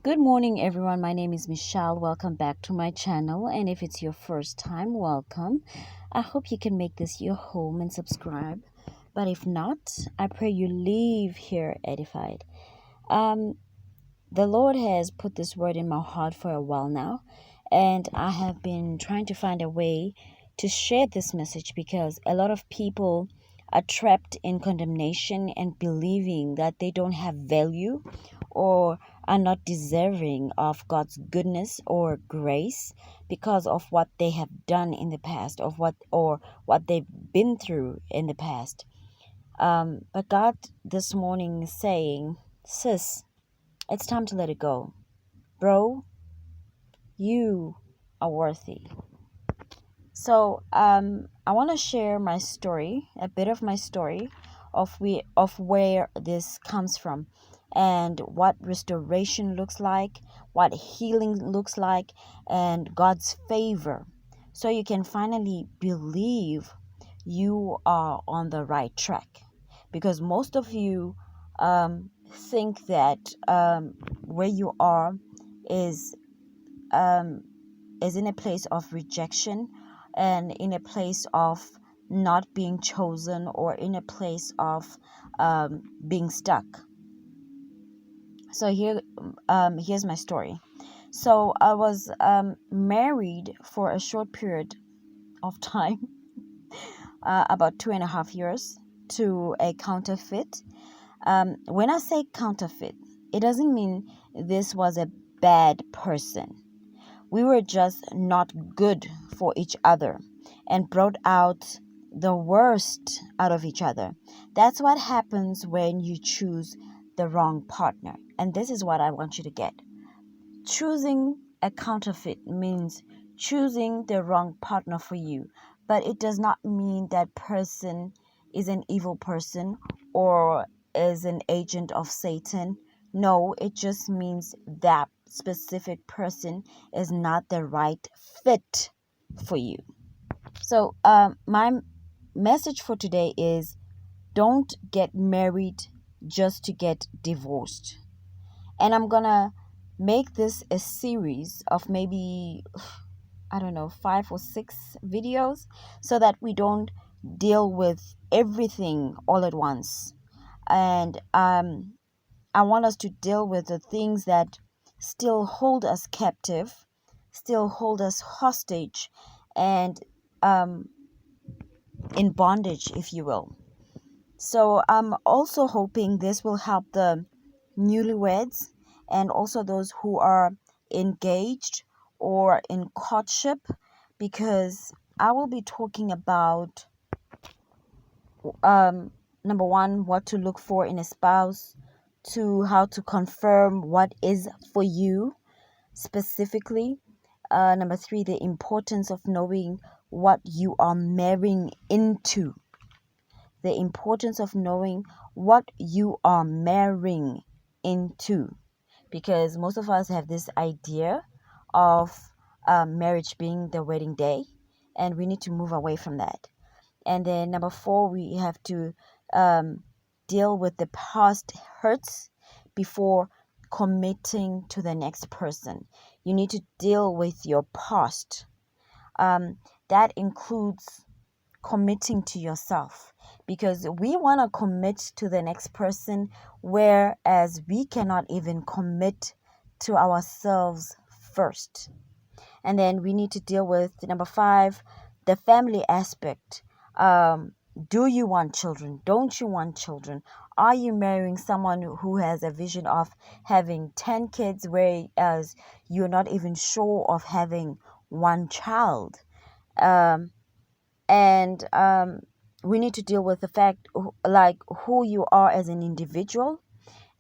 Good morning, everyone. My name is Michelle. Welcome back to my channel. And if it's your first time, welcome. I hope you can make this your home and subscribe. But if not, I pray you leave here edified. Um, the Lord has put this word in my heart for a while now, and I have been trying to find a way to share this message because a lot of people are trapped in condemnation and believing that they don't have value or are not deserving of God's goodness or grace because of what they have done in the past, of what they've been through in the past. But God this morning is saying, sis, it's time to let it go. Bro, you are worthy. So I want to share my story, a bit of my story of where this comes from and what restoration looks like, what healing looks like, and God's favor. So you can finally believe you are on the right track. Because most of you think that where you are is in a place of rejection and in a place of not being chosen or in a place of being stuck. So here's my story. So I was married for a short period of time, about 2.5 years, to a counterfeit. When I say counterfeit, it doesn't mean this was a bad person. We were just not good for each other and brought out the worst out of each other. That's what happens when you choose the wrong partner. And this is what I want you to get. Choosing a counterfeit means choosing the wrong partner for you. But it does not mean that person is an evil person or is an agent of Satan. No, it just means that specific person is not the right fit for you. So my message for today is don't get married just to get divorced. And I'm gonna make this a series of maybe, I don't know, 5 or 6 videos so that we don't deal with everything all at once. And I want us to deal with the things that still hold us captive, still hold us hostage, and in bondage, if you will. So I'm also hoping this will help the newlyweds and also those who are engaged or in courtship, because I will be talking about number one, what to look for in a spouse, to how to confirm what is for you specifically. Number 3, the importance of knowing what you are marrying into. The importance of knowing what you are marrying into. Because most of us have this idea of marriage being the wedding day, and we need to move away from that. And then number 4, we have to deal with the past hurts before committing to the next person. You need to deal with your past. That includes committing to yourself, because we want to commit to the next person, whereas we cannot even commit to ourselves first. And then we need to deal with number 5, the family aspect. Do you want children? Don't you want children? Are you marrying someone who has a vision of having 10 kids, whereas you're not even sure of having one child? And we need to deal with the fact, like, who you are as an individual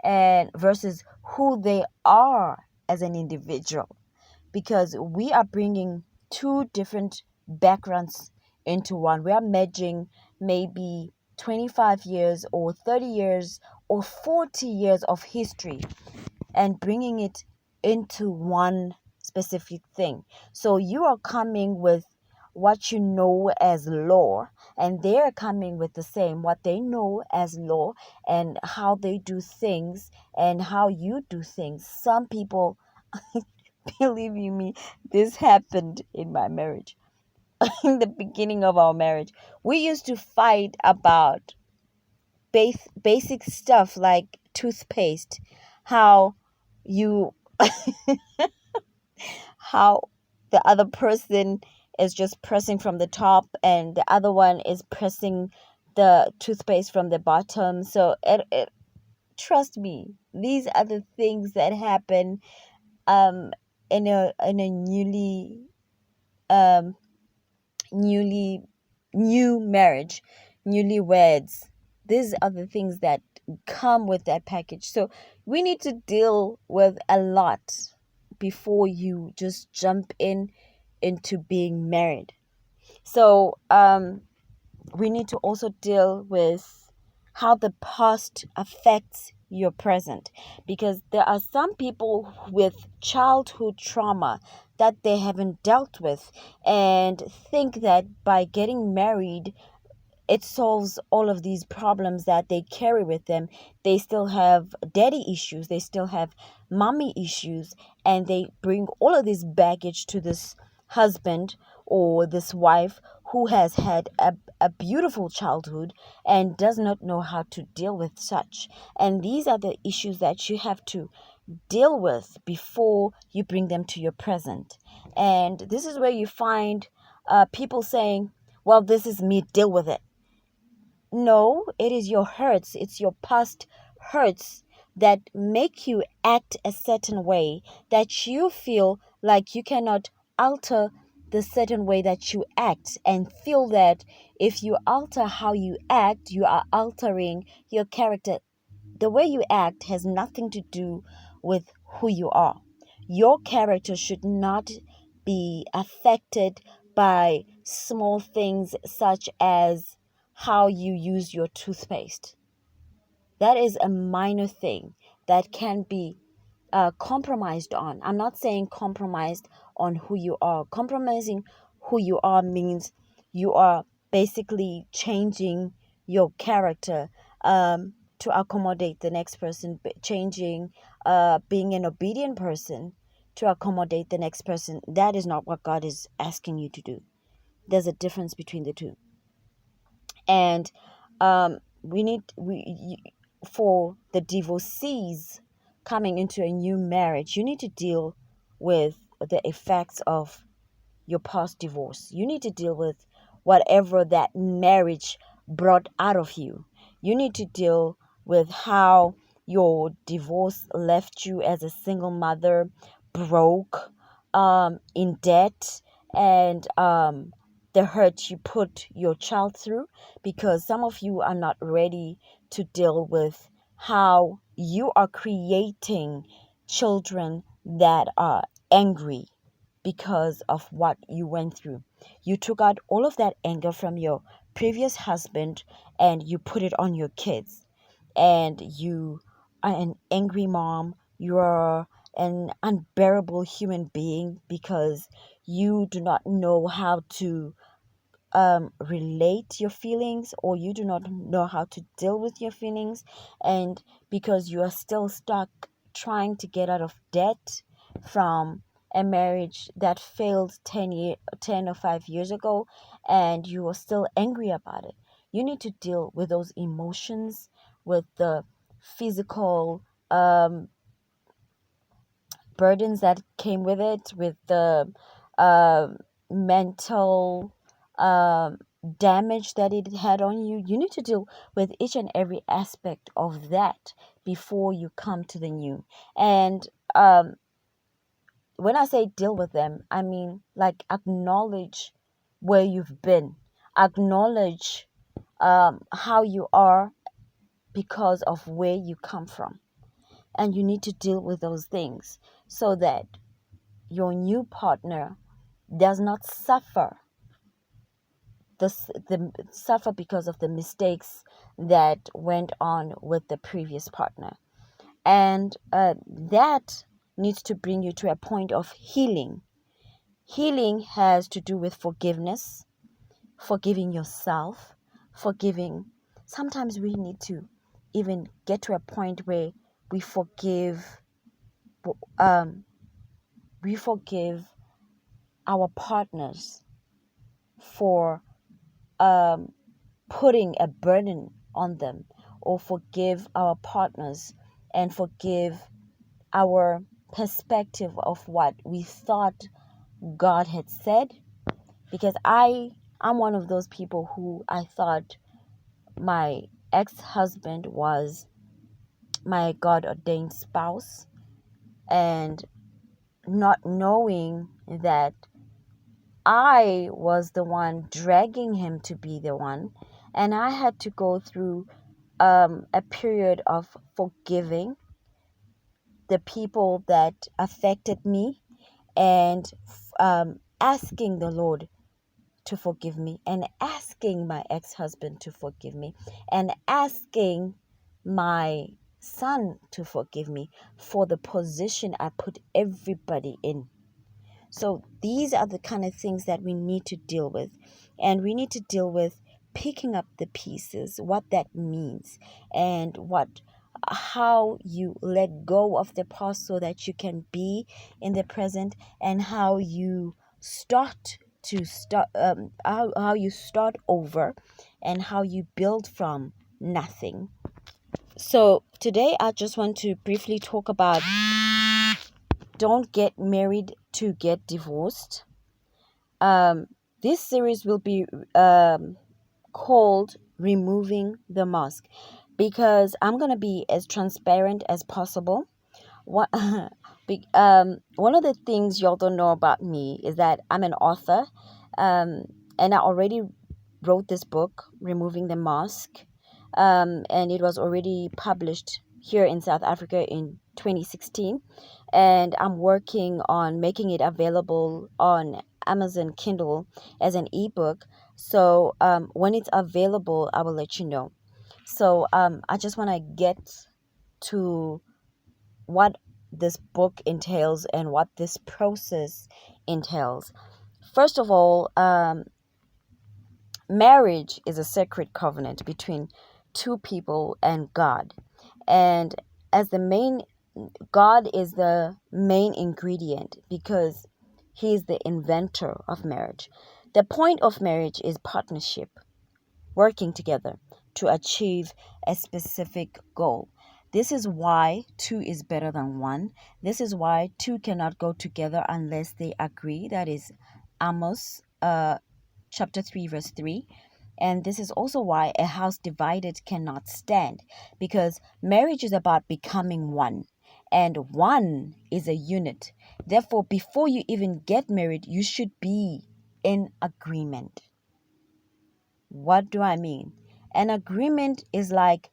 and versus who they are as an individual, because we are bringing 2 different backgrounds into one. We are merging maybe 25 years or 30 years or 40 years of history and bringing it into one specific thing. So you are coming with what you know as law, and they're coming with the same what they know as law and how they do things and how you do things. Some people, believe you me, this happened in my marriage. In the beginning of our marriage, we used to fight about basic stuff like toothpaste, how you how the other person is just pressing from the top and the other one is pressing the toothpaste from the bottom. So it trust me, these are the things that happen um in a um newly new marriage, newlyweds. These are the things that come with that package. So we need to deal with a lot before you just jump into being married. So we need to also deal with how the past affects your present, because there are some people with childhood trauma that they haven't dealt with and think that by getting married it solves all of these problems that they carry with them. They still have daddy issues, they still have mommy issues, and they bring all of this baggage to this husband or this wife who has had a beautiful childhood and does not know how to deal with such. And these are the issues that you have to deal with before you bring them to your present. And this is where you find people saying, well, this is me, deal with it. No, it is your hurts, it's your past hurts that make you act a certain way, that you feel like you cannot alter the certain way that you act, and feel that if you alter how you act, you are altering your character. The way you act has nothing to do with who you are. Your character should not be affected by small things such as how you use your toothpaste. That is a minor thing that can be compromised on. I'm not saying compromised on who you are. Compromising who you are means you are basically changing your character to accommodate the next person, changing, being an obedient person to accommodate the next person. That is not what God is asking you to do. There's a difference between the two. And we need for the divorcees coming into a new marriage, you need to deal with the effects of your past divorce. You need to deal with whatever that marriage brought out of you. You need to deal with how your divorce left you as a single mother, broke, in debt, and the hurt you put your child through, because some of you are not ready to deal with how you are creating children that are angry because of what you went through. You took out all of that anger from your previous husband and you put it on your kids. And you are an angry mom. You are an unbearable human being because you do not know how to relate your feelings, or you do not know how to deal with your feelings, and because you are still stuck trying to get out of debt from a marriage that failed 10 or 5 years ago, and you are still angry about it. You need to deal with those emotions, with the physical burdens that came with it, with the uh, mental damage that it had on you. You need to deal with each and every aspect of that before you come to the new. And when I say deal with them, I mean like acknowledge where you've been, acknowledge how you are because of where you come from. And you need to deal with those things so that your new partner does not suffer because of the mistakes that went on with the previous partner. And that needs to bring you to a point of healing. Healing has to do with forgiveness, forgiving yourself, forgiving. Sometimes we need to even get to a point where we forgive um we forgive our partners for putting a burden on them, or forgive our partners and forgive our perspective of what we thought God had said. Because I'm one of those people who I thought my ex-husband was my God ordained spouse, and not knowing that I was the one dragging him to be the one, and I had to go through a period of forgiving the people that affected me, and asking the Lord to forgive me, and asking my ex-husband to forgive me, and asking my son to forgive me for the position I put everybody in. So these are the kind of things that we need to deal with. And we need to deal with picking up the pieces, what that means, and how you let go of the past so that you can be in the present, and how you how you start over, and how you build from nothing. So today I just want to briefly talk about don't get married to get divorced. This series will be called Removing the Mask, because I'm going to be as transparent as possible. One of the things y'all don't know about me is that I'm an author, and I already wrote this book, Removing the Mask, and it was already published here in South Africa in 2016, and I'm working on making it available on Amazon Kindle as an ebook. So when it's available, I will let you know. So I just want to get to what this book entails and what this process entails. First of all, marriage is a sacred covenant between two people and God. And as the main, God is the main ingredient, because He is the inventor of marriage. The point of marriage is partnership, working together to achieve a specific goal. This is why two is better than one. This is why two cannot go together unless they agree. That is Amos chapter 3 verse 3. And this is also why a house divided cannot stand, because marriage is about becoming one, and one is a unit. Therefore, before you even get married, you should be in agreement. What do I mean? An agreement is like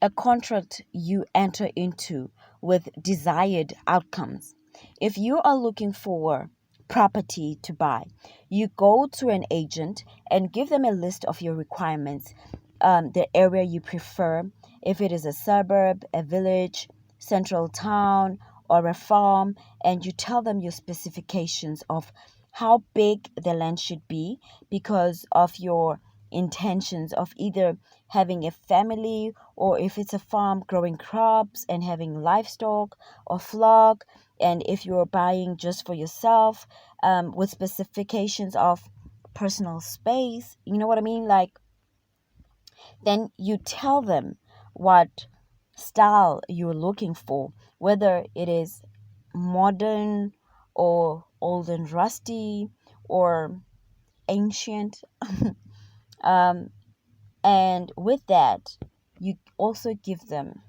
a contract you enter into with desired outcomes. If you are looking for property to buy, you go to an agent and give them a list of your requirements, the area you prefer, if it is a suburb, a village, central town, or a farm, and you tell them your specifications of how big the land should be, because of your intentions of either having a family, or if it's a farm, growing crops and having livestock or flock, and if you're buying just for yourself, with specifications of personal space, you know what I mean? Like, then you tell them what style you're looking for, whether it is modern or old and rusty or ancient. um, and with that, you also give them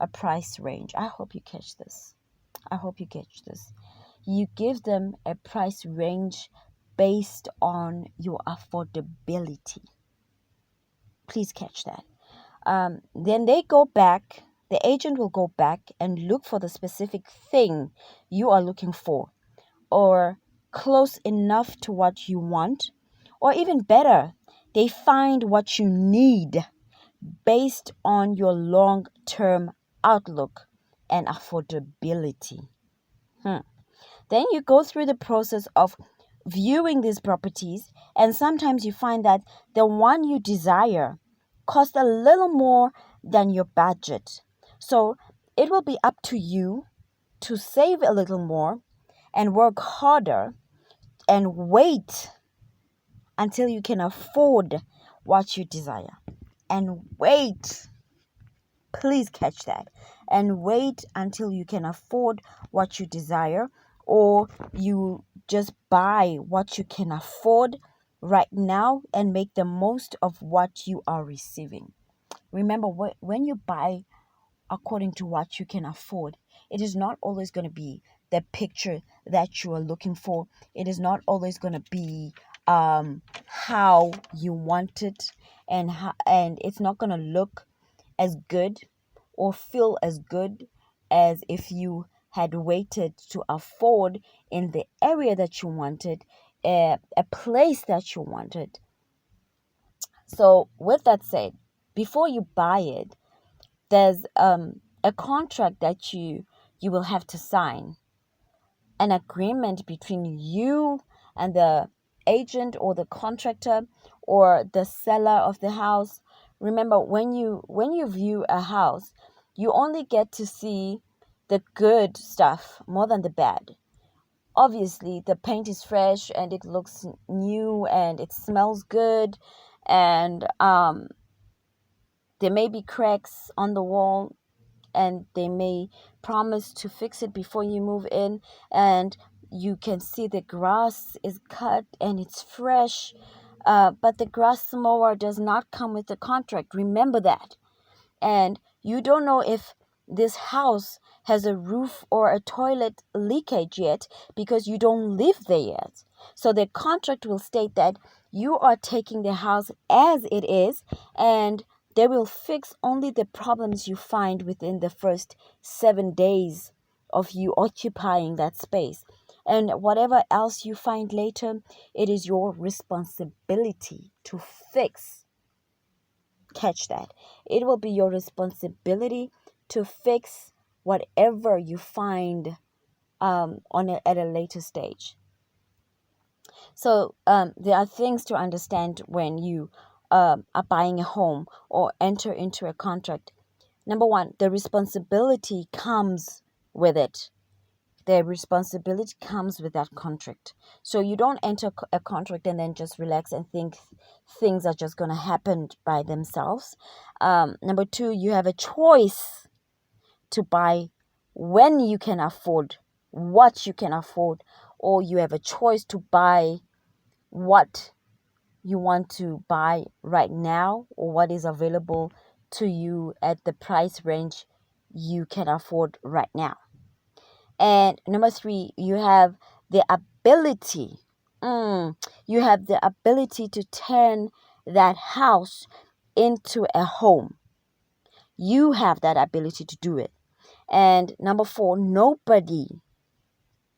a price range. I hope you catch this. I hope you catch this. You give them a price range based on your affordability. Please catch that. Then the agent will go back and look for the specific thing you are looking for, or close enough to what you want, or even better, they find what you need based on your long-term outlook and affordability. Then you go through the process of viewing these properties, and sometimes you find that the one you desire costs a little more than your budget. So it will be up to you to save a little more and work harder and wait until you can afford what you desire. And wait, please catch that. And wait until you can afford what you desire, or you just buy what you can afford right now and make the most of what you are receiving. Remember, when you buy according to what you can afford, it is not always going to be the picture that you are looking for. It is not always going to be how you want it, and it's not going to look as good or feel as good as if you had waited to afford in the area that you wanted, a place that you wanted. So with that said, before you buy it, there's a contract that you will have to sign, an agreement between you and the agent or the contractor or the seller of the house. Remember, when you view a house, you only get to see the good stuff more than the bad. Obviously, the paint is fresh and it looks new and it smells good, and there may be cracks on the wall, and they may promise to fix it before you move in, and you can see the grass is cut and it's fresh, but the grass mower does not come with the contract. Remember that. And you don't know if this house has a roof or a toilet leakage yet because you don't live there yet. So the contract will state that you are taking the house as it is, and they will fix only the problems you find within the first 7 days of you occupying that space. And whatever else you find later, it is your responsibility to fix. Catch that. It will be your responsibility to fix whatever you find at a later stage. So there are things to understand when you are buying a home or enter into a contract. Number one, the responsibility comes with it. The responsibility comes with that contract. So you don't enter a contract and then just relax and think things are just going to happen by themselves. Number two, you have a choice to buy when you can afford what you can afford, or you have a choice to buy what you want to buy right now, or what is available to you at the price range you can afford right now. And number three, you have the ability. You have the ability to turn that house into a home. You have that ability to do it. And number four,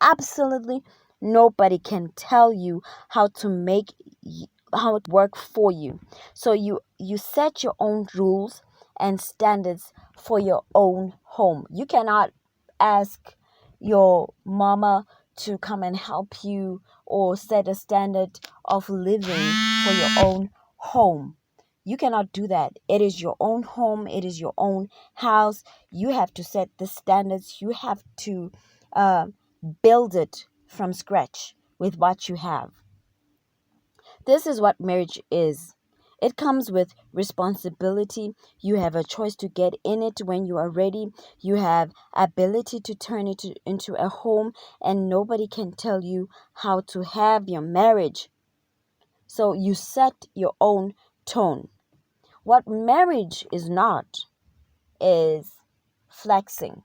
absolutely nobody can tell you how to how it work for you. So you set your own rules and standards for your own home. You cannot ask your mama to come and help you or set a standard of living for your own home. You cannot do that. It is your own home. It is your own house. You have to set the standards. You have to build it from scratch with what you have. This is what marriage is. It comes with responsibility. You have a choice to get in it when you are ready. You have ability to turn it into a home, and nobody can tell you how to have your marriage. So you set your own tone. What marriage is not is flexing.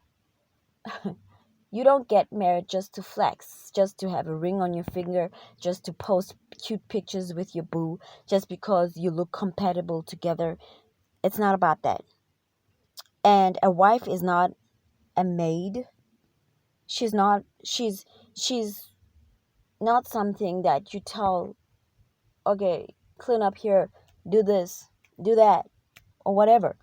You don't get married just to flex, just to have a ring on your finger, just to post cute pictures with your boo, just because you look compatible together. It's not about that. And a wife is not a maid. She's not something that you tell, okay, clean up here, do this, do that, or whatever.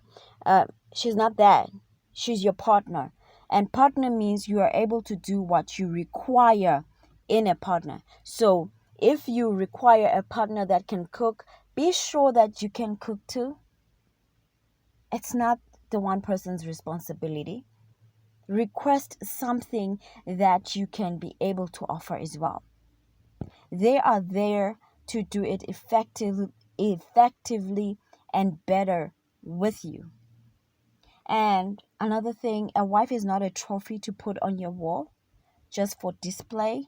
She's not that. She's your partner. And partner means you are able to do what you require in a partner. So if you require a partner that can cook, be sure that you can cook too. It's not the one person's responsibility. Request something that you can be able to offer as well. They are there to do it effectively and better with you. And another thing, a wife is not a trophy to put on your wall just for display.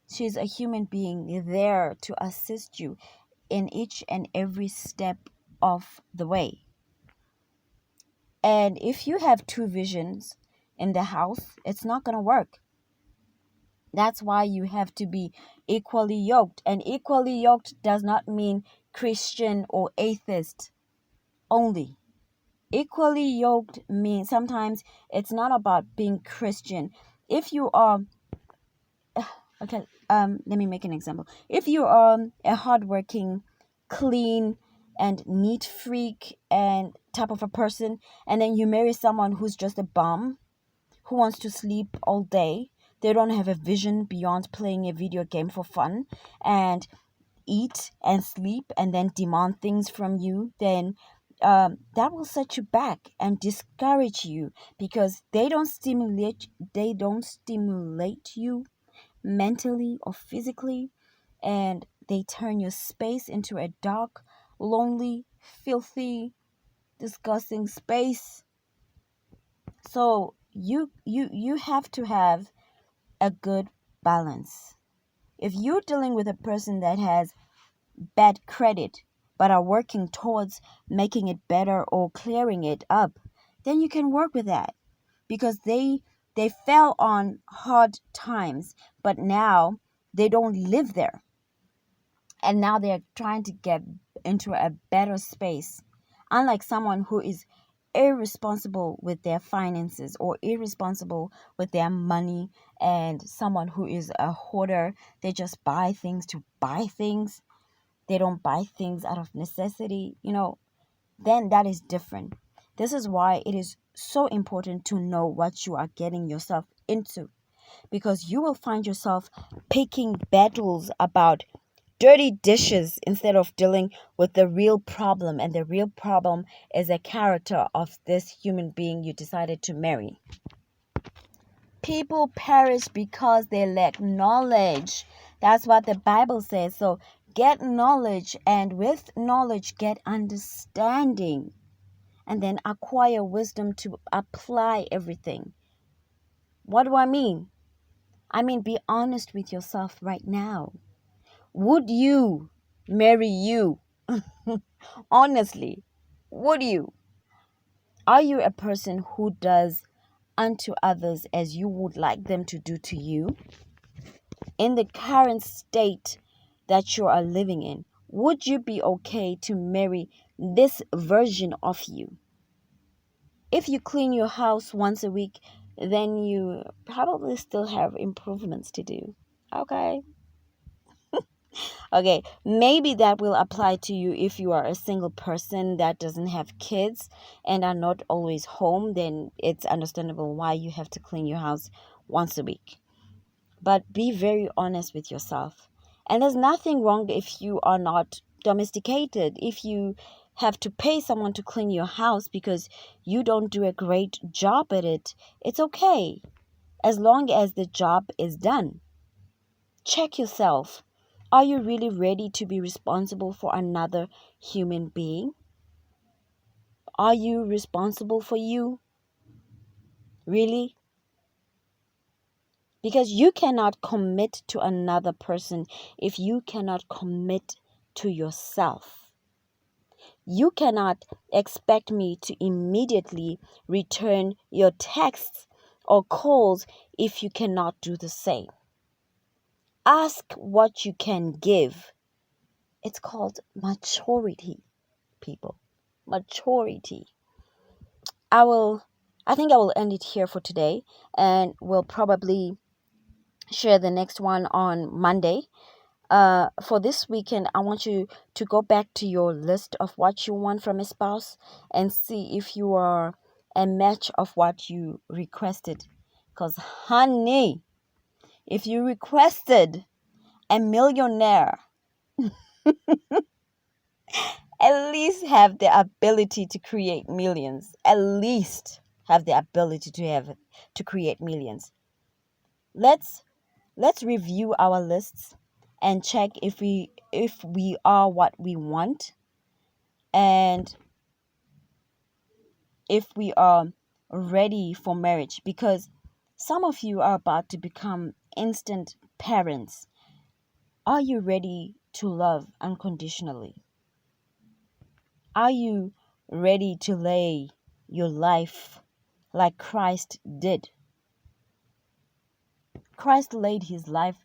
She's a human being there to assist you in each and every step of the way. And if you have two visions in the house, it's not going to work. That's why you have to be equally yoked. And equally yoked does not mean Christian or atheist only. Equally yoked means sometimes it's not about being Christian. If you are, okay, let me make an example. If you are a hardworking, clean, and neat freak and type of a person, and then you marry someone who's just a bum, who wants to sleep all day, they don't have a vision beyond playing a video game for fun and eat and sleep and then demand things from you, then that will set you back and discourage you, because they don't stimulate you mentally or physically, and they turn your space into a dark, lonely, filthy, disgusting space. So you have to have a good balance. If you're dealing with a person that has bad credit but are working towards making it better or clearing it up, then you can work with that, because they fell on hard times, but now they don't live there, and now they're trying to get into a better space, unlike someone who is irresponsible with their finances or irresponsible with their money, and someone who is a hoarder. They just buy things to buy things. They don't buy things out of necessity, then that is different. This is why it is so important to know what you are getting yourself into, because you will find yourself picking battles about dirty dishes instead of dealing with the real problem, and the real problem is a character of this human being you decided to marry. People perish because they lack knowledge. That's what the Bible says. So get knowledge, and with knowledge get understanding, and then acquire wisdom to apply everything. What do I mean? I mean, be honest with yourself right now. Would you marry you? Honestly, would you? Are you a person who does unto others as you would like them to do to you? In the current state that you are living in, would you be okay to marry this version of you? If you clean your house once a week, then you probably still have improvements to do. Okay. Okay, maybe that will apply to you if you are a single person that doesn't have kids and are not always home. Then it's understandable why you have to clean your house once a week. But be very honest with yourself. And there's nothing wrong if you are not domesticated. If you have to pay someone to clean your house because you don't do a great job at it, it's okay, as long as the job is done. Check yourself. Are you really ready to be responsible for another human being? Are you responsible for you? Really? Because you cannot commit to another person if you cannot commit to yourself. You cannot expect me to immediately return your texts or calls if you cannot do the same. Ask what you can give. It's called maturity, people. Maturity. I think I will end it here for today, and we'll probably share the next one on Monday. For this weekend, I want you to go back to your list of what you want from a spouse and see if you are a match of what you requested. Because, honey, if you requested a millionaire, at least have the ability to create millions. At least have the ability to create millions. Let's review our lists and check if we are what we want, and if we are ready for marriage, because some of you are about to become instant parents. Are you ready to love unconditionally? Are you ready to lay your life like Christ did? Christ laid his life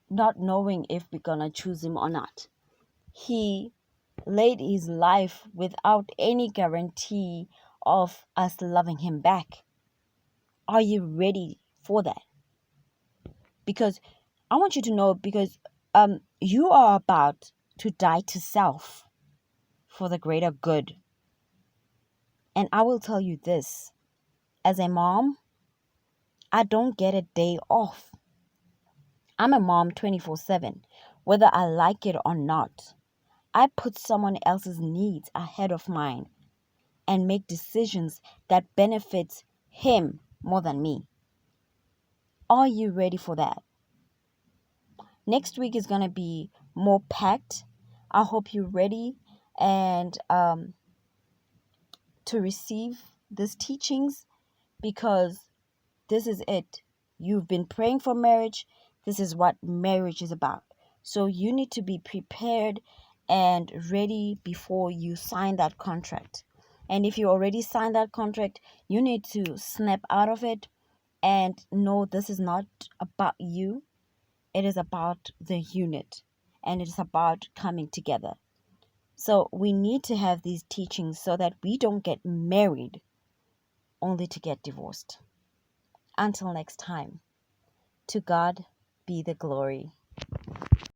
not knowing if we're gonna choose him or not. He laid his life without any guarantee of us loving him back. Are you ready for that? Because I want you to know, because you are about to die to self for the greater good. And I will tell you this, as a mom, I don't get a day off. I'm a mom 24/7, whether I like it or not. I put someone else's needs ahead of mine and make decisions that benefits him more than me. Are you ready for that? Next week is going to be more packed. I hope you're ready and to receive these teachings, because this is it. You've been praying for marriage. This is what marriage is about. So you need to be prepared and ready before you sign that contract. And if you already signed that contract, you need to snap out of it and know this is not about you. It is about the unit, and it is about coming together. So we need to have these teachings so that we don't get married only to get divorced. Until next time, to God be the glory.